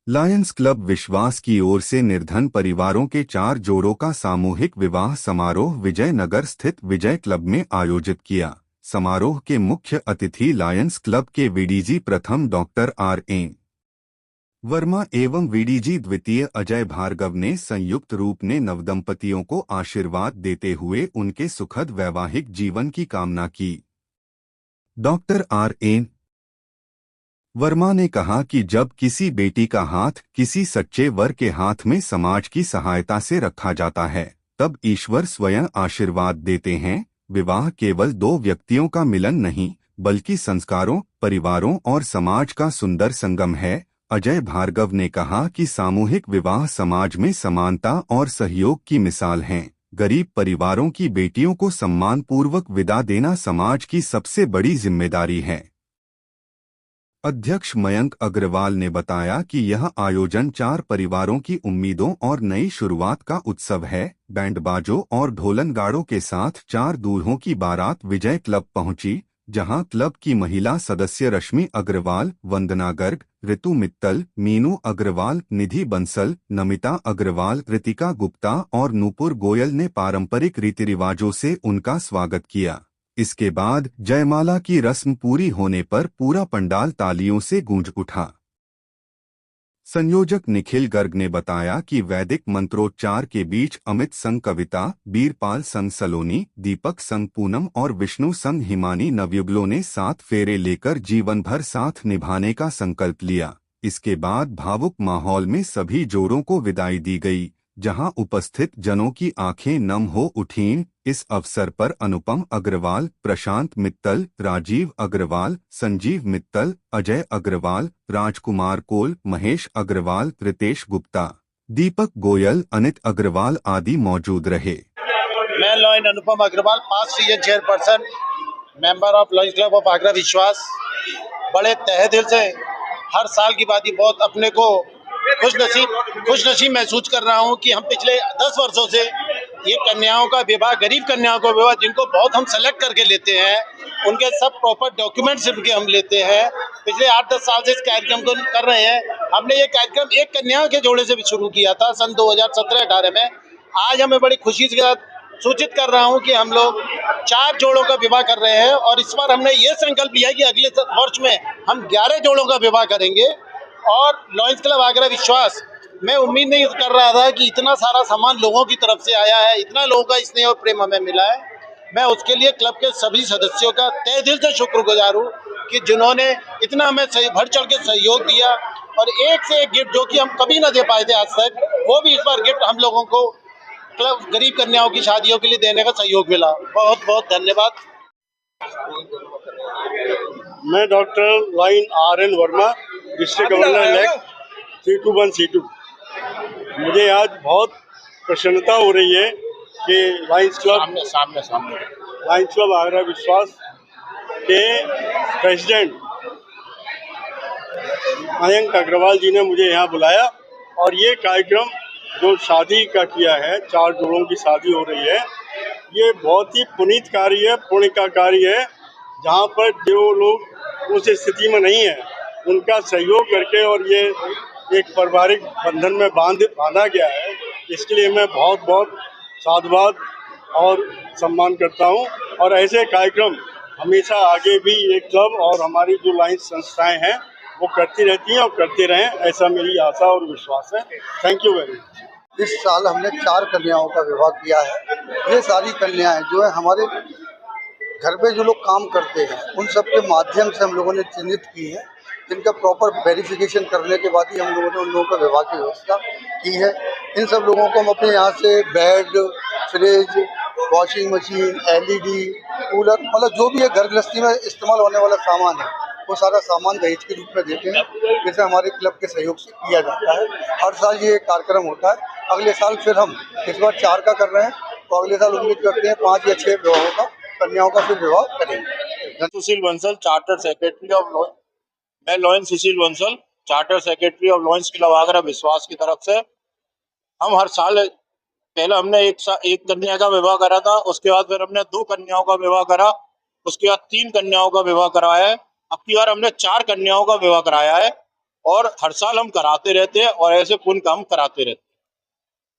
Lions club विश्वास की ओर से निर्धन परिवारों के 4 जोड़ों का सामूहिक विवाह समारोह विजयनगर स्थित विजय क्लब में आयोजित किया। समारोह के मुख्य अतिथि लायंस क्लब के वीडीजी प्रथम डॉक्टर R.A. वर्मा एवं वीडीजी द्वितीय अजय भार्गव ने संयुक्त रूप ने नवदंपतियों को आशीर्वाद देते हुए उनके सुखद वैवाहिक जीवन की कामना की। Doctor R.A. वर्मा ने कहा कि जब किसी बेटी का हाथ किसी सच्चे वर के हाथ में समाज की सहायता से रखा जाता है, तब ईश्वर स्वयं आशीर्वाद देते हैं। विवाह केवल 2 व्यक्तियों का मिलन नहीं, बल्कि संस्कारों, परिवारों और समाज का सुंदर संगम है। अजय भार्गव ने कहा कि सामूहिक विवाह समाज में समानता और सहयोग की मिसाल हैं। गरीब परिवारों की बेटियों को सम्मानपूर्वक विदा देना समाज की सबसे बड़ी जिम्मेदारी है। अध्यक्ष मयंक अग्रवाल ने बताया कि यह आयोजन 4 परिवारों की उम्मीदों और नई शुरुआत का उत्सव है। बैंडबाजों और ढोलनगाड़ों के साथ 4 दूल्हों की बारात विजय क्लब पहुंची, जहां क्लब की महिला सदस्य रश्मि अग्रवाल, वंदना गर्ग, ऋतु मित्तल, मीनू अग्रवाल, निधि बंसल, नमिता अग्रवाल, रितिका गुप्ता और नूपुर गोयल ने पारंपरिक रीति रिवाजों से उनका स्वागत किया। इसके बाद जयमाला की रस्म पूरी होने पर पूरा पंडाल तालियों से गूंज उठा। संयोजक निखिल गर्ग ने बताया कि वैदिक मंत्रोच्चार के बीच अमित संग कविता, बीरपाल संग सलोनी, दीपक संग पूनम और विष्णु संग हिमानी नवयुगलों ने 7 फेरे लेकर जीवन भर साथ निभाने का संकल्प लिया। इसके बाद भावुक माहौल में सभी जोड़ों को विदाई दी गई, जहां उपस्थित जनों की आंखें नम हो उठीं। इस अवसर पर अनुपम अग्रवाल, प्रशांत मित्तल, राजीव अग्रवाल, संजीव मित्तल, अजय अग्रवाल, राजकुमार कोल, महेश अग्रवाल, रितेश गुप्ता, दीपक गोयल, अनित अग्रवाल आदि मौजूद रहे। मैं lion Anupam Agrawal, past region chairperson, member of lions club of Agra Vishwas. बड़े तहे दिल से हर साल की बात ही बहुत अपने को खुश नसीब महसूस कर रहा हूँ कि हम पिछले 10 वर्षों से ये कन्याओं का विवाह, गरीब कन्याओं का विवाह, जिनको बहुत हम सेलेक्ट करके लेते हैं, उनके सब प्रॉपर डॉक्यूमेंट्स इनके हम लेते हैं। पिछले 8-10 साल से इस कार्यक्रम को कर रहे हैं। हमने ये कार्यक्रम एक कन्याओं के जोड़े से भी शुरू किया था सन 2017-18 में। आज हमें बड़ी खुशी के साथ सूचित कर रहा हूं कि हम लोग 4 जोड़ों का विवाह कर रहे हैं और इस बार हमने ये संकल्प लिया है कि अगले वर्ष में हम 11 जोड़ों का विवाह करेंगे। और लॉयंस क्लब आगरा विश्वास, मैं उम्मीद नहीं कर रहा था कि इतना सारा सामान लोगों की तरफ से आया है, इतना लोगों का स्नेह और प्रेम हमें मिला है। मैं उसके लिए क्लब के सभी सदस्यों का तहे दिल से शुक्रगुजार हूँ कि जिन्होंने इतना हमें बढ़ चढ़ के सहयोग दिया और एक से एक गिफ्ट जो कि हम कभी ना दे पाए थे आज तक, वो भी इस बार गिफ्ट हम लोगों को क्लब गरीब कन्याओं की शादियों के लिए देने का सहयोग मिला। बहुत बहुत धन्यवाद। मैं doctor line R.N. Verma, district governor elect C21 C2। मुझे आज बहुत प्रसन्नता हो रही है कि लायंस क्लब आगरा विश्वास के प्रेसिडेंट मयंक अग्रवाल जी ने मुझे यहाँ बुलाया और ये कार्यक्रम जो शादी का किया है, 4 जोड़ों की शादी हो रही है, ये बहुत ही पुनीत कार्य है, पुण्य का कार्य है, जहाँ पर जो लोग उस स्थिति में नहीं है उनका सहयोग करके और ये एक पारिवारिक बंधन में बांधा गया है। इसके लिए मैं बहुत बहुत साधुवाद और सम्मान करता हूँ और ऐसे कार्यक्रम हमेशा आगे भी ये क्लब और हमारी जो लायंस संस्थाएं हैं वो करती रहती हैं और करते रहें, ऐसा मेरी आशा और विश्वास है। Thank you very much. इस साल हमने 4 कन्याओं का विवाह किया है। ये सारी कन्याएं जो है हमारे घर पे जो लोग काम करते हैं उन सब के माध्यम से हम लोगों ने चिन्हित की है, जिनका प्रॉपर वेरिफिकेशन करने के बाद ही हम लोगों ने उन लोगों का विवाह की व्यवस्था की है। इन सब लोगों को हम अपने यहाँ से bed, fridge, washing machine, LED, cooler, मतलब जो भी है घर गृहस्थी में इस्तेमाल होने वाला सामान है, वो सारा सामान दहेज के रूप में देते हैं, जैसे हमारे क्लब के सहयोग से किया जाता है। हर साल ये कार्यक्रम होता है। अगले साल फिर हम इस बार 4 का कर रहे हैं, तो अगले साल उम्मीद करते हैं 5 या 6 विवाहों का, कन्याओं का फिर विवाह करेंगे। सुशील बंसल, चार्टर सेक्रेटरी ऑफ मैं lions Sushil Bansal, charter secretary of lions club Agra विश्वास की तरफ से हम हर साल, पहले हमने एक कन्या का विवाह करा था, उसके बाद फिर हमने 2 कन्याओं का विवाह करा, उसके बाद 3 कन्याओं का विवाह कराया है। अब की बार हमने 4 कन्याओं का विवाह कराया है और हर साल हम कराते रहते हैं और ऐसे पुण्य काम कराते रहते हैं।